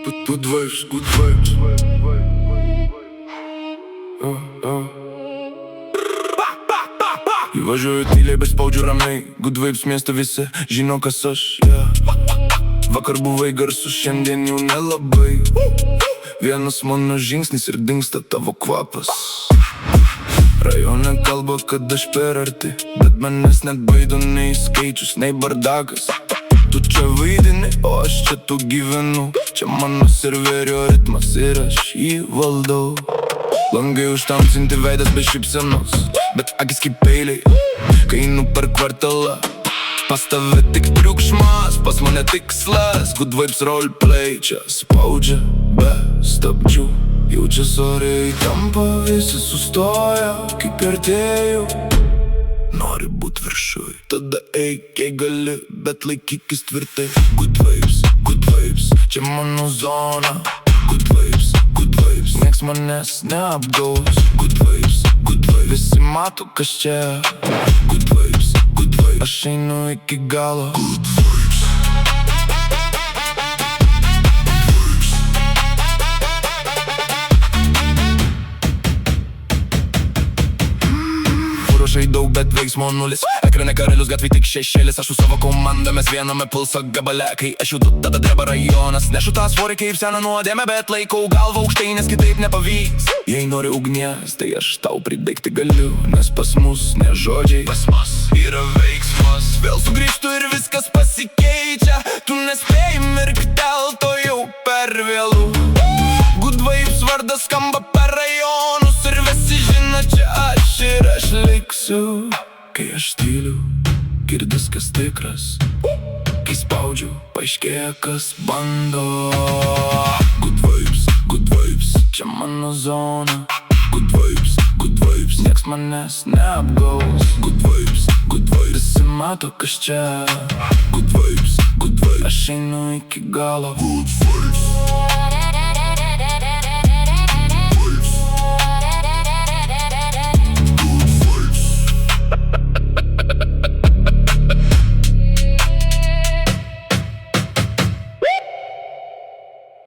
Good vibes, good vibes. І važiuoju tyliai, bet spaudžiu ramiai. Good vibes miesto visi žino, kas aš, Vakar buvai garsus, šiandien jau nelabai. Vienas mano žingsnis ir dingsta tavo kvapas. Rajone kalba, kad aš per arti, bet manęs net baido nei skaičius, nei bardakas. Tu čia vaidini, o aš čia tu gyvenu. Čia mano serverio ritmas ir aš jį valdau. Langai užtamsinti veidas be šypsenos, bet akis kaip peiliai, kai einu per kvartalą. Pas tave tik triukšmas, pas mane tikslas. Good vibes roleplay, čia spaudžia be stabdžių. Jaučia oriai tampa, visi sustoja, kai artėju. Nori būt viršuj, tada eik, jei gali, bet laikykis tvirtai. Good vibes, čia mano zona. Good vibes, nieks manęs neapgaus. Good vibes, visi mato, kas čia. Good vibes, aš einu iki galo. Good vibes. Ruošai daug, bet veiksmo nulis. Ekrane karalius, gatvai tik šešėlis. Aš su savo komanda, mes viename pulso gabale. Kai aš judu, tada dreba rajonas. Nešu tą svorį kaip seną nuodėmę, bet laikau galvą aukštai, nes kitaip nepavyks. Jei nori ugnies, tai aš tau pribaigti galiu. Nes pas mus ne žodžiai, pas mus yra veiksmas. Vėl sugrįžtu ir viskas pasikeičia. Tu nespėjai mirktel, to jau per vėlų. Good vibes vardas skamba per rajonus. Ir visi žino, čia aš ir aš liksiu. Kai aš tyliu, girdis kas tikras. Kai spaudžiu, paaiškėja kas bando. Good vibes, čia mano zona. Good vibes, nieks manęs neapgaus. Good vibes, visi mato kas čia. Good vibes, aš einu iki galo. Good vibes.